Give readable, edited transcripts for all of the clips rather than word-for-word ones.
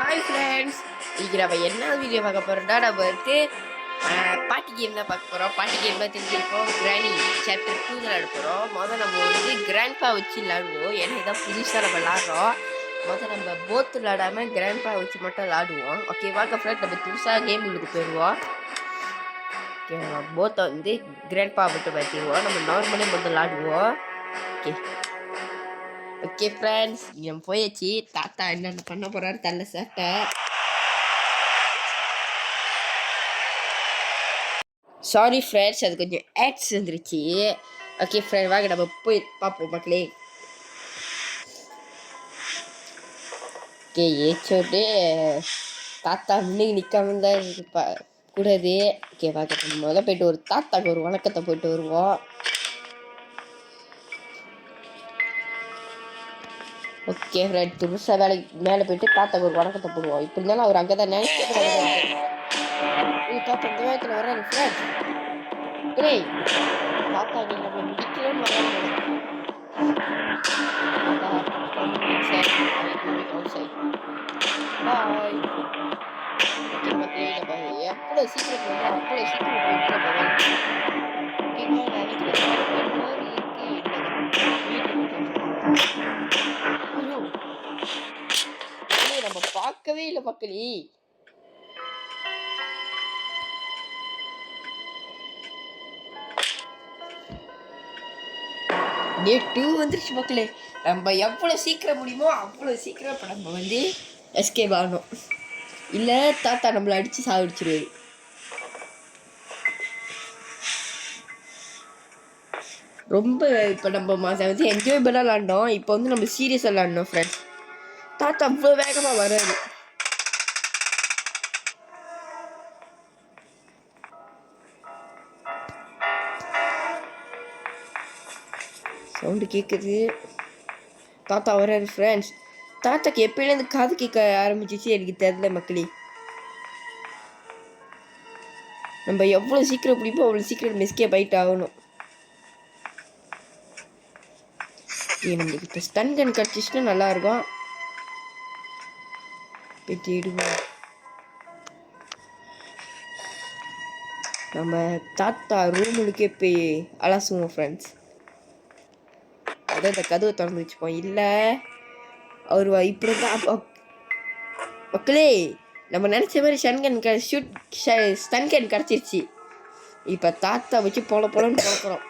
Hi friends, இன்னைக்கு நம்ம என்ன வீடியோ பார்க்க போகிறோம்னா நம்ம வந்து பாட்டி கேம் தான் பார்க்க போகிறோம். பாட்டி கேம் தான் தெரிஞ்சிருக்கோம். கிராணி சாப்டர் 2 தான் விளாட போகிறோம். முதல் நம்ம வந்து கிராண்ட்பா வச்சு விளாடுவோம். ஏன்னா இதான் புதுசாக நம்ம விளாட்றோம். முதல் நம்ம போத்து விளாடாமல் கிராண்ட்பா வச்சு மட்டும் விளாடுவோம். ஓகே வாங்க ஃப்ரெண்ட், நம்ம புதுசாக கேம் உள்ளுக்கு போயிடுவோம். ஓகே, நம்ம போத்தை வந்து கிராண்ட்பா மட்டும் பார்த்திடுவோம். நம்ம நார்மலே மட்டும் விளாடுவோம். ஓகே ஓகே ஃப்ரெண்ட்ஸ், நம்ம போயாச்சு. தாத்தா என்னென்ன பண்ண போகிறாரு தள்ள சட்டை. சாரி ஃப்ரெண்ட்ஸ், அது கொஞ்சம் ஆட்ஸ் வந்துருச்சு. ஓகே ஃப்ரெண்ட், வாங்க நம்ம போய் பார்ப்போம் மக்களே. ஓகே ஏச்சோட்டு தாத்தா முன்னுக்கு நிற்காம தான் கூடாது. ஓகே வாங்க நம்ம முதல்ல போயிட்டு ஒரு தாத்தாக்கு ஒரு வணக்கத்தை போயிட்டு வருவோம். ஓகே ஃப்ரெண்ட், புதுசாக வேலைக்கு மேலே போயிட்டு தாத்தாக்கு ஒரு வணக்கத்தை போடுவோம். இப்படி இருந்தாலும் அவர் அங்கே தான் நினைச்சு தாத்தா இந்த வேகத்தில் வர்றாரு ஃப்ரெண்ட். டேய் தாத்தா, நீ நம்ம முடிக்கலன்னு வராது. எவ்வளோ சீக்கிரம் போகணும் அவ்வளோ சீக்கிரம் நம்ம பார்க்கவே இல்லை மக்களே. டே 2 வந்துருச்சு மக்களே. நம்ம எவ்வளோ சீக்கிரம் முடியுமோ அவ்வளோ சீக்கிரம் இப்போ நம்ம வந்து எஸ்கேப் ஆகணும். இல்லை தாத்தா நம்மளை அடித்து சாவடிச்சிருவாரு. ரொம்ப இப்போ நம்ம அதை வந்து என்ஜாய்பலாக விளாண்டோம். இப்போ வந்து நம்ம சீரியஸாக விளாண்டோம் ஃப்ரெண்ட்ஸ். தாத்தா அவ்வளோ வேகமாக வராது. சவுண்டு கேட்குது. தாத்தா வர்றாரு ஃப்ரெண்ட்ஸ். தாத்தாக்கு எப்பயிலேருந்து காது கேட்க ஆரம்பிச்சிச்சு எனக்கு தெரியல மக்களே. நம்ம எவ்வளோ சீக்கிரம் பிடிப்போம் அவ்வளோ சீக்கிரம் எஸ்கேப் ஆகிட்டு ஆகணும். நம்மளுக்கு இப்போ ஸ்டன் கன் கிடச்சிச்சுன்னா நல்லாயிருக்கும். போய் தேடுவோம். நம்ம தாத்தா ரூமுக்கே போய் அலசுவோம் ஃப்ரெண்ட்ஸ். அதான் இந்த கதவை திறந்து வச்சுப்போம். இல்லை அவர் இப்படி தான் மக்களே, நம்ம நினச்ச மாதிரி ஸ்டன் கன் கிடச்சிருச்சு. இப்போ தாத்தா வச்சு போலன்னு பார்க்குறோம்.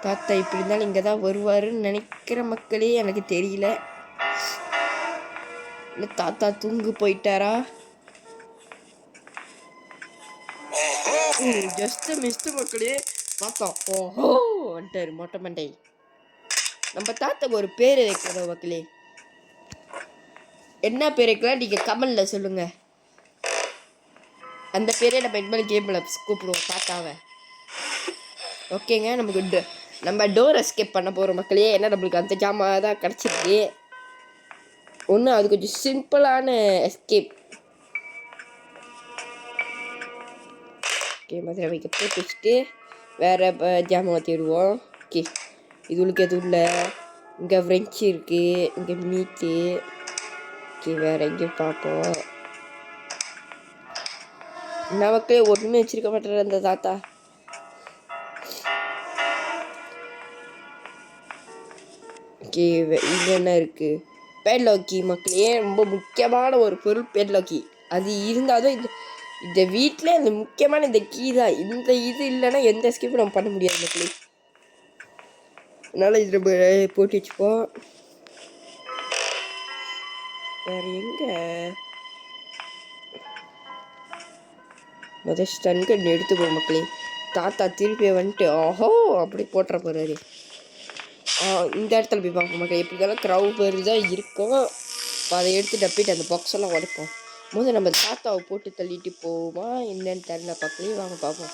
தாத்தா இப்படி இருந்தாலும் இங்கே தான் வருவாருன்னு நினைக்கிற மக்களே, எனக்கு தெரியல. இல்லை தாத்தா தூங்கு போயிட்டாரா? ஜஸ்ட் மிஸ்ட் மக்களே. பார்த்தோம். ஓஹோ வந்துட்டாரு மொட்டை மண்டை. நம்ம தாத்தாக்கு ஒரு பேர் வைக்கிறோம் மக்களே. என்ன பேர் வைக்கலாம் நீங்கள் கமெண்ட்ல சொல்லுங்க. அந்த பேரே நம்ம இனிமேல் கேமில் கூப்பிடுவோம் தாத்தாவை. ஓகேங்க, நமக்கு நம்ம டோர் எஸ்கேப் பண்ண போகிறோம் மக்களே. ஏன்னா நம்மளுக்கு அந்த ஜாமான் தான் கிடச்சிருக்கு. ஒன்று அது கொஞ்சம் சிம்பிளான எஸ்கேப். ஓகே மாதிரி வைக்க போட்டு வச்சுட்டு வேறு ஜாமான் தேடுவோம். ஓகே இதுளுக்கு எதுவும் இல்லை. இங்கே ஃப்ரெஞ்சு இருக்குது, இங்கே மீட்டு. ஓகே வேறு எங்கேயும் பார்ப்போம். நமக்கு ஒன்றுமே வச்சுருக்க மாட்டேற அந்த தாத்தா. ஓகே இங்கே என்ன இருக்குது? பேட்லாக்கி மக்களே, ரொம்ப முக்கியமான ஒரு பொருள் பேட்லாக்கி. அது இருந்தாலும் இந்த வீட்டில் இந்த முக்கியமான இந்த கீ தான். இந்த இது இல்லைன்னா எந்த எஸ்கேப்பும் நம்ம பண்ண முடியாது மக்களே. அதனால் இது நம்ம போட்டு வச்சுப்போம். வேறு எங்கே முதல் ஸ்டன் கன் எடுத்துப்போம் மக்களே. தாத்தா திருப்பி வந்துட்டு ஆஹோ அப்படி போட்டுற போகிறாரு. இந்த இடத்துல போய் பார்ப்போம் மக்களே. எப்படி இருந்தாலும் க்ரௌட் பேர் தான் இருக்கும். அதை எடுத்து டப்பிட்டு அந்த பாக்ஸ் எல்லாம் உடைப்போம். முதல்ல நம்ம தாத்தாவை போட்டு தள்ளிட்டு போவோமா என்னன்னு தெரியல மக்களே. வாங்க பார்ப்போம்.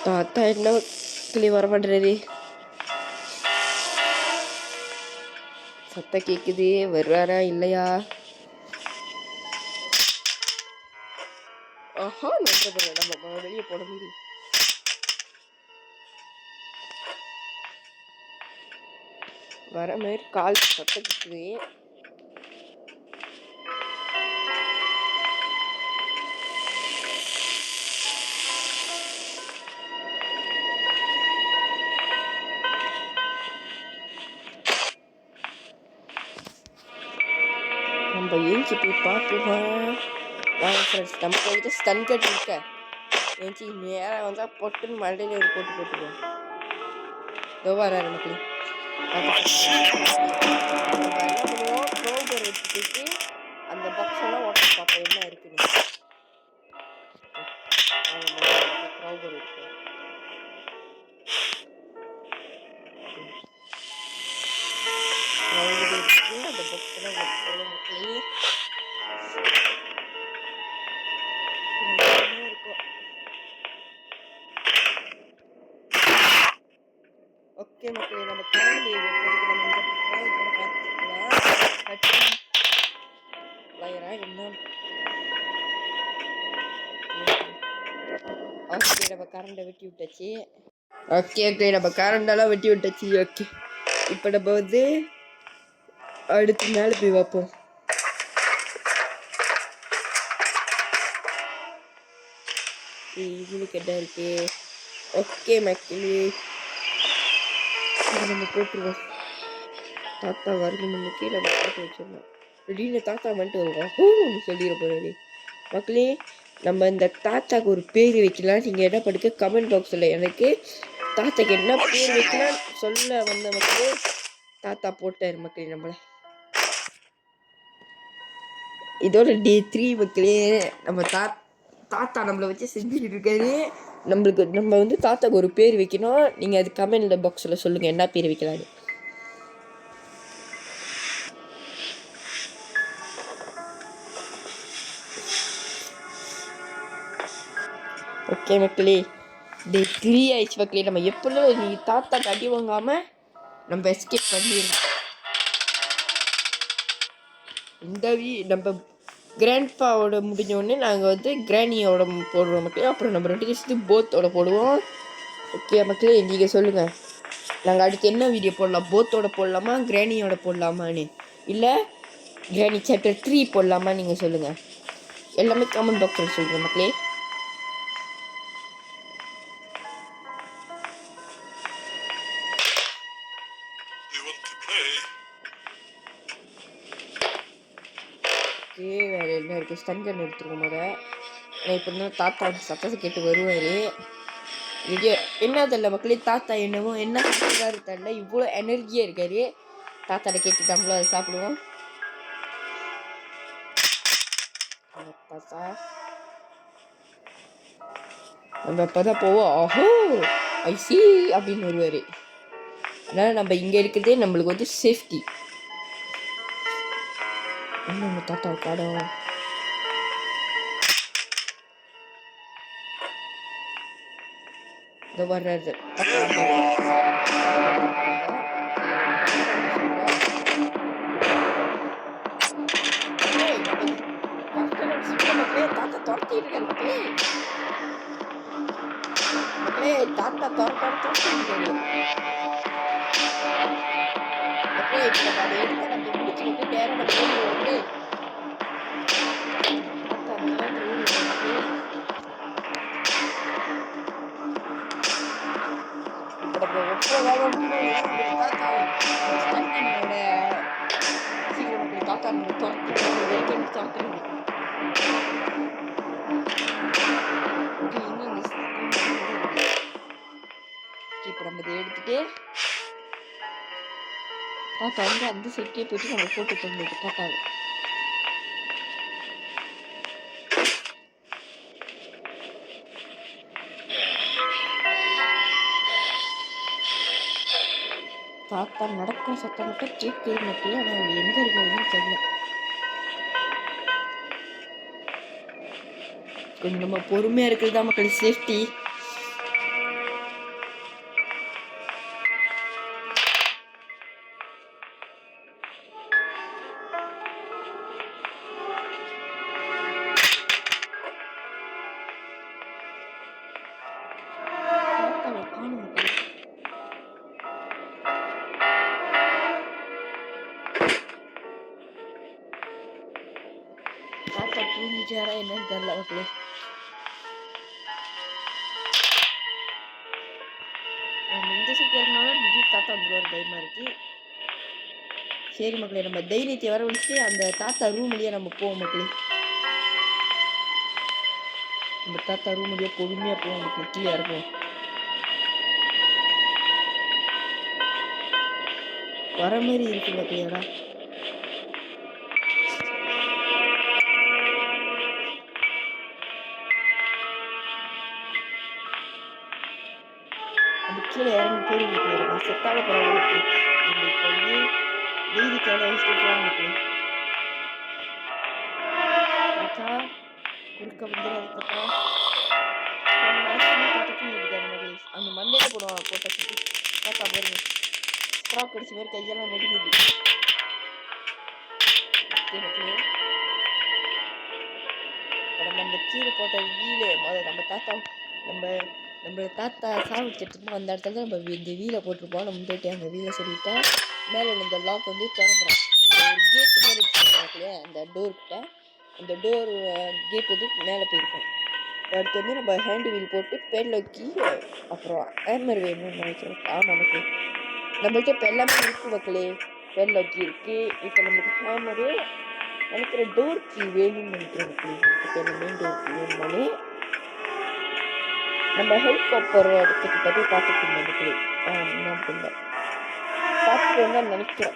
தாத்தா என்ன கிளி வர மாட்டேறாரு. சத்தம் கேட்குது, வருவாரா இல்லையா? ஆஹா நம்ம வெளியே போட முடியும். வர மாதிரி கால் சத்தத்துக்கு நம்ம ஏஞ்சி போய் பார்ப்போமா? வாங்க ஃப்ரெண்ட்ஸ், நமக்கு வந்து ஸ்டன் கட் இருக்க ஏஞ்சி நேராக வந்தால் பொட்டுன்னு மண்டையில் ஒரு போட்டு போட்டுருவோம். இதோ வராரு மக்களே. நம்ம என்ன பண்ணுவோம், க்ரௌபர் எடுத்துட்டு அந்த பாக்ஸ் எல்லாம் ஓட்ட பார்ப்போம் என்ன இருக்குன்னு. க்ரௌபர் இருக்கும். அந்த பாக்ஸ் எல்லாம் ஓட்டணும் மக்களே. ஓகே மக்களே, நம்ம கரண்ட் வெட்டுறதுக்கு நம்ம இந்த ட்ரை பண்ண பார்த்துக்கலாம். என்ன ஓகே, நம்ம கரண்டை வெட்டி விட்டாச்சு. ஓகே நம்ம கரண்டெல்லாம் வெட்டி விட்டாச்சு. ஓகே, இப்போ நம்ம வந்து அடுத்து மேலே போய் வைப்போம். இதுக்கு என்ன இருக்கு? ஓகே மக்களே, நம்ம போட்டுருவோம். தாத்தா வருது முன்னுக்கே நம்ம போட்டு வச்சிடலாம். திடீர்னு தாத்தா வந்துட்டு வருவோம் சொல்லிட போறாரு. மக்களே, நம்ம இந்த தாத்தாக்கு ஒரு பேர் வைக்கலாம். நீங்கள் என்ன பண்ணுங்க கமெண்ட் பாக்ஸில் எனக்கு தாத்தாக்கு என்ன பேர் வைக்கலாம் சொல்ல வந்த மக்களே. தாத்தா போட்டார் மக்களே. நம்மளை இதோட டே 3 மக்களே. நம்ம தாத்தா நம்மளை வச்சு செஞ்சுட்டு இருக்காரு. நம்ம வந்து தாத்தாக்கு ஒரு பேர் வைக்கணும். நீங்கள் அது கமெண்ட் பாக்ஸில் சொல்லுங்கள் என்ன பேர் வைக்கலான்னு. ஓகே மக்களே, டே 3 ஆயிடுச்சு மக்களே. நம்ம எப்படியும் நீ தாத்தா கட்டி வாங்காமல் நம்ம எஸ்கேப் பண்ணிடணும். இந்த நம்ம கிராண்ட்பாவோட முடிஞ்சோடனே நாங்கள் வந்து கிராணியோட போடுறோம் மக்களே. அப்புறம் நம்ம 2 சேர்த்து போத்தோட போடுவோம். ஓகே மக்களே, நீங்கள் சொல்லுங்கள் நாங்கள் அடுத்து என்ன வீடியோ போடலாம்? போத்தோட போடலாமா, கிராணியோட போடலாமான்னு, இல்லை கிராணி சாப்டர் 3 போடலாமா? நீங்கள் சொல்லுங்கள். எல்லாமே கமெண்ட் பாக்ஸில் சொல்லுங்கள் மக்களே. வேறு என்ன இருக்குது? ஸ்டன் கன் எடுத்துருக்கோம் போத. நான் இப்போ இருந்தாலும் தாத்தா சத்தத்தை கேட்டு வருவார். இது என்ன தெரியல மக்களே, தாத்தா என்னவோ என்ன சாப்பிட்றாரு தெரியல, இவ்வளோ எனர்ஜியாக இருக்காரு. தாத்தாட்ட கேட்டு நம்மளும் அதை சாப்பிடுவோம். தாத்தா நம்ம இப்போ தான் போவோம். ஆஹோ ஐசி அப்படின்னு வருவார். அதனால் நம்ம இங்கே இருக்கிறதே நம்மளுக்கு வந்து சேஃப்டி. நம்ம தாத்தா காடம் இந்த வர்றது தாத்தா துரத்திட்டு இருக்காரு. தாத்தா துரத்திட்டு இப்போ நம்ம இதை எடுத்துட்டு தாத்தா வந்து அந்த சைட்லேயே போயிட்டு நம்ம போட்டு தந்துட்டு தாத்தாவை தாத்தா நடக்கும் சத்தம் மட்டும் கேட்குது மக்களே. ஆனால் அவர் எங்கே இருக்காருன்னு தெரியல. கொஞ்சம் நம்ம பொறுமையாக இருக்கிறது தான் மக்கள் சேஃப்டி. வந்துட்டாரா என்னன்னு தெரியல மக்களே. இந்த சைட் இறங்கினாலும் திடீர் தாத்தா வந்துடுவார், பயமா இருக்கு. சரி மக்களே, நம்ம தைரியத்தை வரவழைச்சு அந்த தாத்தா ரூம் வழியா நம்ம போவோம் மக்களே. நம்ம தாத்தா ரூம் வழியா பொறுமையா போவோம் மக்களே. கீழே இறங்குவோம். வர மாதிரி இருக்கு மக்களேடா. நம்ம கீழே இறங்கி போயிடும் மக்களே. செட்டாக பரவாயில்ல. நம்ம இப்போ வந்து தைரியத்தை வச்சுட்டு போவோம் மக்களே. தாத்தா குறுக்க வந்துடாது தாத்தா. அந்த மண்டையில போடுவான் போட்ட தாத்தா பாருங்க. ஸ்ட்ராப் கடிச்ச மாதிரி கையெல்லாம் நடுங்குது. நம்ம அந்த கீழே போட்ட வீலை நம்ம தாத்தா சாப்பிட்டுருப்போம். அந்த இடத்துல தான் நம்ம இந்த வீலை போட்டிருப்போம். நம்ம போயிட்டு அந்த வீலை சொல்லிட்டா மேலே இந்த லாக் வந்து திறந்துடும். ஒரு கேட்டு மாதிரி இருக்குல்லையா, அந்த டோர்கிட்ட அந்த டோர் கேட் வந்து மேலே போயிருக்கும். அடுத்து வந்து நம்ம ஹேண்ட் வீல் போட்டு பேட்லாக்கி அப்புறம் ஹேமர் வேணும்னு நினைக்கிறோம். ஆமாம் நமக்கு நம்மள்கிட்ட இப்போ எல்லாமே இருக்குது மக்களே. பேட்லாக்கி இருக்குது. இப்போ நமக்கு ஹேமரு நினைக்கிற டோர் கீ வேணும்னு நினைக்கிறேன் மக்களே. இப்போ இந்த மெயின் டோர் கீ வேணுமானே நம்ம ஹெலிகாப்டர் இடத்துக்கு போய் பார்த்துட்டு இருந்தோம் மக்களே. என்ன பண்ண பார்த்துட்டு வந்தால் நினைக்கிறேன்.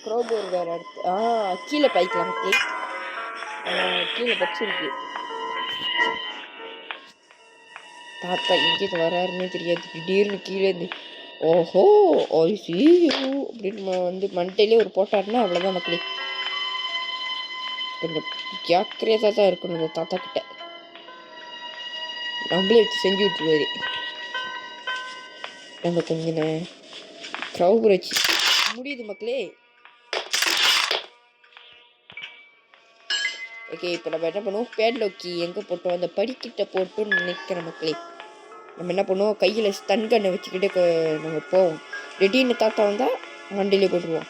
க்ரோபோர் வேறு அடுத்து கீழே பாய்க்கலாம் மக்களே. கீழே பச்சிருக்கு. தாத்தா எங்கேருந்து வராருன்னே தெரியாது. திடீர்னு கீழே இருந்து ஓஹோ ஐசியூ அப்படின்னு வந்து மண்டையிலே ஒரு போட்டாருன்னா அவ்வளோதான் மக்களே. கொஞ்சம் ஜாக்கிரதையாக தான் இருக்கணும் இந்த தாத்தா கிட்ட. நம்மளே வச்சு செஞ்சு விட்டுருவாரு. நம்ம கொஞ்சம் க்ரௌபர் வச்சு முடியுது மக்களே. ஓகே, இப்போ நம்ம என்ன பண்ணுவோம், பேட்லாக்கி எங்கே போட்டோம் அந்த படிக்கிட்ட போட்டோன்னு நினைக்கிற மக்களே. நம்ம என்ன பண்ணுவோம், கையில் ஸ்டன் கண்ணை வச்சுக்கிட்டு நம்ம போவோம். திடீர்னு தாத்தா வந்தால் மண்டையிலே போட்டுருவோம்.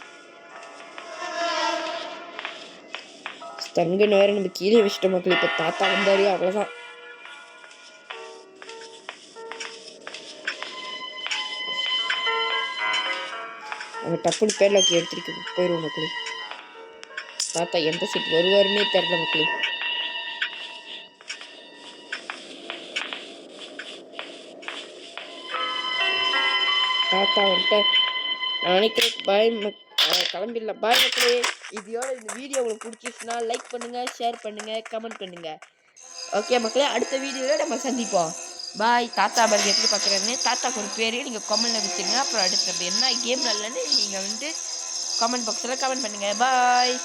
ஸ்டன் கண்ணை வேறு நம்ம கீழே வச்சுட்டோம் மக்களே. இப்போ தாத்தா வந்தாரு அவ்வளோதான். நம்ம டப்புன்னு பேட்லாக்கி எடுத்துட்டு போயிடுவோம் மக்களே. தாத்தா எந்த சைட் வருவாருன்னே தெரியல மக்களே. தாத்தா வந்துட்டு நான் நினைக்கிறேன் கிளம்பிடலாம். பாய் மக்களே. இதோட இந்த வீடியோ உங்களுக்கு பிடிச்சிச்சுன்னா லைக் பண்ணுங்கள், ஷேர் பண்ணுங்கள், கமெண்ட் பண்ணுங்கள். ஓகே மக்களே, அடுத்த வீடியோவில் நம்ம சந்திப்போம். பாய். தாத்தா பர்கர் எப்படி பார்க்குறேன்னு தாத்தாக்கு ஒரு பேர் நீங்கள் கமெண்ட்டில் வச்சுருங்க. அப்புறம் அடுத்து என்ன கேம் இல்லைன்னு நீங்கள் வந்து கமெண்ட் பாக்ஸில் கமெண்ட் பண்ணுங்கள். பாய்.